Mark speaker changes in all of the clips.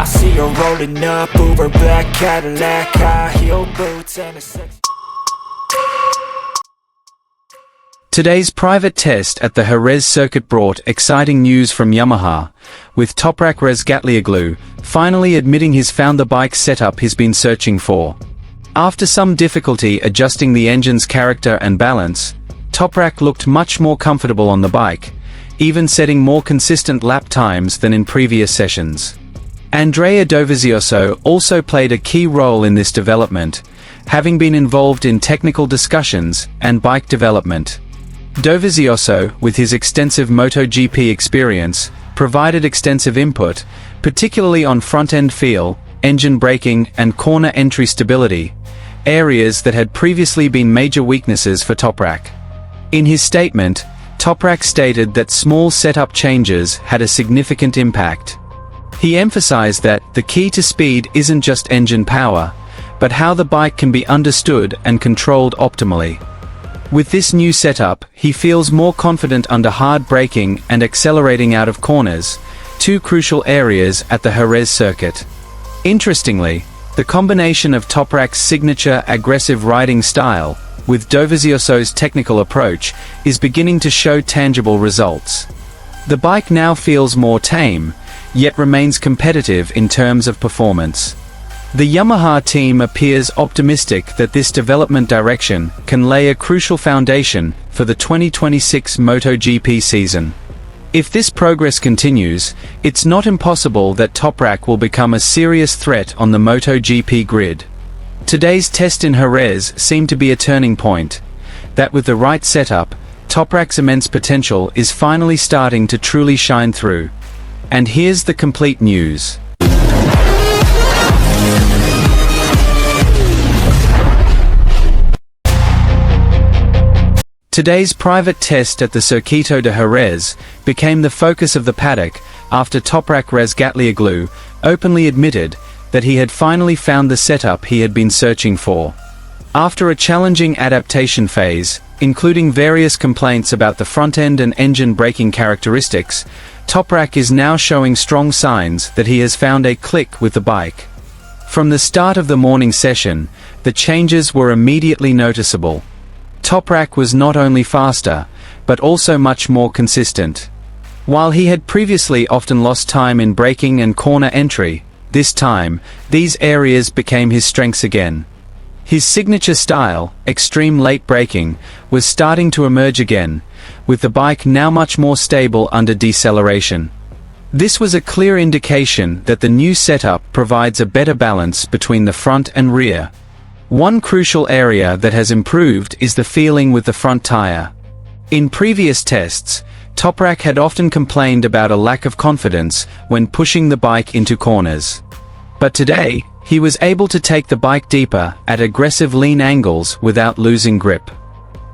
Speaker 1: see her rolling up, Uber black Cadillac, high heel boots and a sex.
Speaker 2: Today's private test at the Jerez circuit brought exciting news from Yamaha, with Toprak Razgatlioglu finally admitting he's found the bike setup he's been searching for. After some difficulty adjusting the engine's character and balance, Toprak looked much more comfortable on the bike, even setting more consistent lap times than in previous sessions. Toprak and Dovizioso also played a key role in this development, having been involved in technical discussions and bike development. Dovizioso, with his extensive MotoGP experience, provided extensive input, particularly on front-end feel, engine braking and corner entry stability, areas that had previously been major weaknesses for Toprak. In his statement, Toprak stated that small setup changes had a significant impact. He emphasized that the key to speed isn't just engine power, but how the bike can be understood and controlled optimally. With this new setup, he feels more confident under hard braking and accelerating out of corners, two crucial areas at the Jerez circuit. Interestingly, the combination of Toprak's signature aggressive riding style with Dovizioso's technical approach is beginning to show tangible results. The bike now feels more tame, yet remains competitive in terms of performance. The Yamaha team appears optimistic that this development direction can lay a crucial foundation for the 2026 MotoGP season. If this progress continues, it's not impossible that Toprak will become a serious threat on the MotoGP grid. Today's test in Jerez seemed to be a turning point, that with the right setup, Toprak's immense potential is finally starting to truly shine through. And here's the complete news. Today's private test at the Circuito de Jerez became the focus of the paddock after Toprak Razgatlioglu openly admitted that he had finally found the setup he had been searching for. After a challenging adaptation phase, including various complaints about the front-end and engine braking characteristics, Toprak is now showing strong signs that he has found a click with the bike. From the start of the morning session, the changes were immediately noticeable. Toprak was not only faster, but also much more consistent. While he had previously often lost time in braking and corner entry, this time, these areas became his strengths again. His signature style, extreme late braking, was starting to emerge again, with the bike now much more stable under deceleration. This was a clear indication that the new setup provides a better balance between the front and rear. One crucial area that has improved is the feeling with the front tire. In previous tests, Toprak had often complained about a lack of confidence when pushing the bike into corners. But today, he was able to take the bike deeper at aggressive lean angles without losing grip.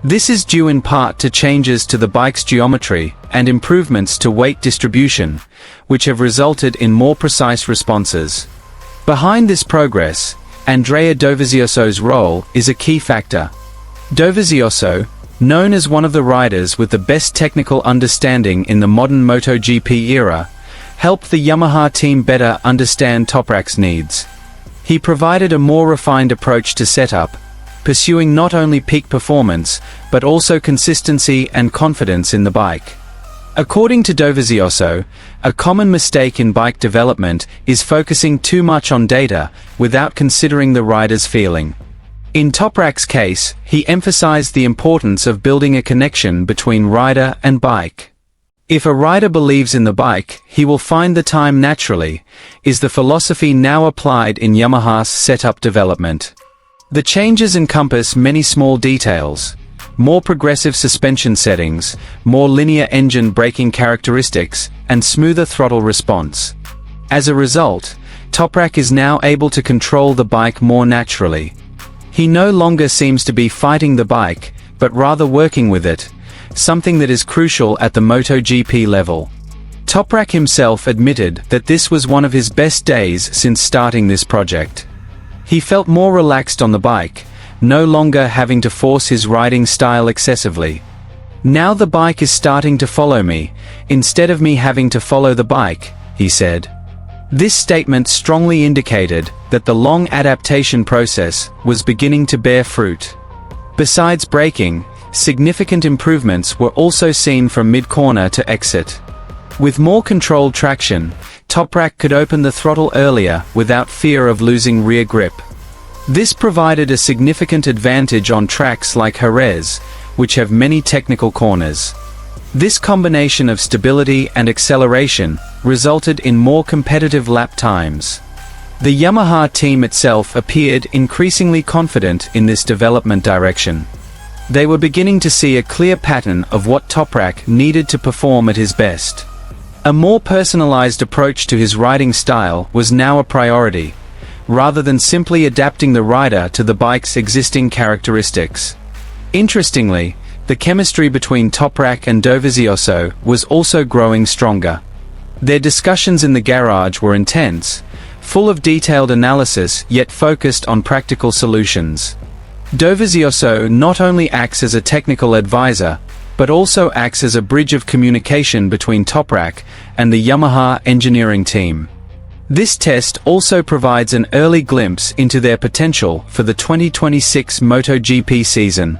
Speaker 2: This is due in part to changes to the bike's geometry and improvements to weight distribution, which have resulted in more precise responses. Behind this progress, Toprak and Dovizioso's role is a key factor. Dovizioso, known as one of the riders with the best technical understanding in the modern MotoGP era, helped the Yamaha team better understand Toprak's needs. He provided a more refined approach to setup, pursuing not only peak performance, but also consistency and confidence in the bike. According to Dovizioso, a common mistake in bike development is focusing too much on data without considering the rider's feeling. In Toprak's case, he emphasized the importance of building a connection between rider and bike. If a rider believes in the bike, he will find the time naturally, is the philosophy now applied in Yamaha's setup development. The changes encompass many small details: more progressive suspension settings, more linear engine braking characteristics, and smoother throttle response. As a result, Toprak is now able to control the bike more naturally. He no longer seems to be fighting the bike, but rather working with it, something that is crucial at the MotoGP level. Toprak himself admitted that this was one of his best days since starting this project. He felt more relaxed on the bike, no longer having to force his riding style excessively. "Now the bike is starting to follow me, instead of me having to follow the bike," he said. This statement strongly indicated that the long adaptation process was beginning to bear fruit. Besides braking, significant improvements were also seen from mid-corner to exit. With more controlled traction, Toprak could open the throttle earlier without fear of losing rear grip. This provided a significant advantage on tracks like Jerez, which have many technical corners. This combination of stability and acceleration resulted in more competitive lap times. The Yamaha team itself appeared increasingly confident in this development direction. They were beginning to see a clear pattern of what Toprak needed to perform at his best. A more personalized approach to his riding style was now a priority, rather than simply adapting the rider to the bike's existing characteristics. Interestingly, the chemistry between Toprak and Dovizioso was also growing stronger. Their discussions in the garage were intense, full of detailed analysis yet focused on practical solutions. Dovizioso not only acts as a technical advisor, but also acts as a bridge of communication between Toprak and the Yamaha engineering team. This test also provides an early glimpse into their potential for the 2026 MotoGP season.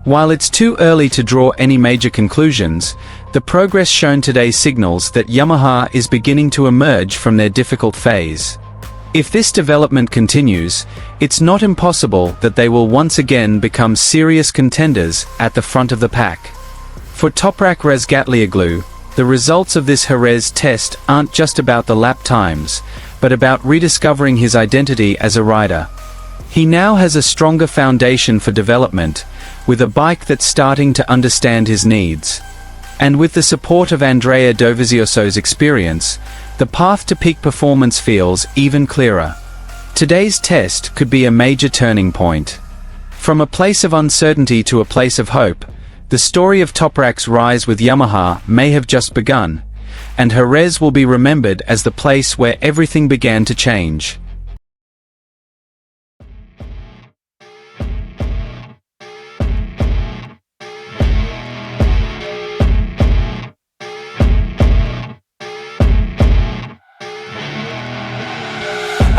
Speaker 2: While it's too early to draw any major conclusions, the progress shown today signals that Yamaha is beginning to emerge from their difficult phase. If this development continues, it's not impossible that they will once again become serious contenders at the front of the pack. For Toprak Razgatlioglu, the results of this Jerez test aren't just about the lap times, but about rediscovering his identity as a rider. He now has a stronger foundation for development, with a bike that's starting to understand his needs. And with the support of Andrea Dovizioso's experience, the path to peak performance feels even clearer. Today's test could be a major turning point. From a place of uncertainty to a place of hope, the story of Toprak's rise with Yamaha may have just begun, and Jerez will be remembered as the place where everything began to change.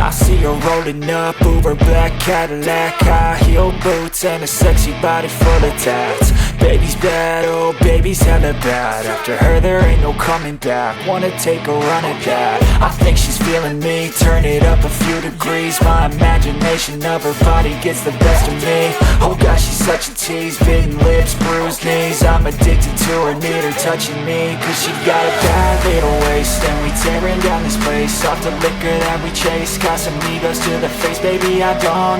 Speaker 1: I see her rolling up, Uber black Cadillac, high heel boots and a sexy body full of tats. Baby's bad, oh baby's hella bad. After her there ain't no coming back. Wanna take a run at that. I think she's feeling me, turn it up a few degrees. My imagination of her body gets the best of me. Oh gosh, she's such a tease, bitten lips, bruised knees. I'm addicted to her, need her touching me, cause she got a bad little waist. And we tearing down this place, off the liquor that we chase. Got some egos to the face, baby, I don't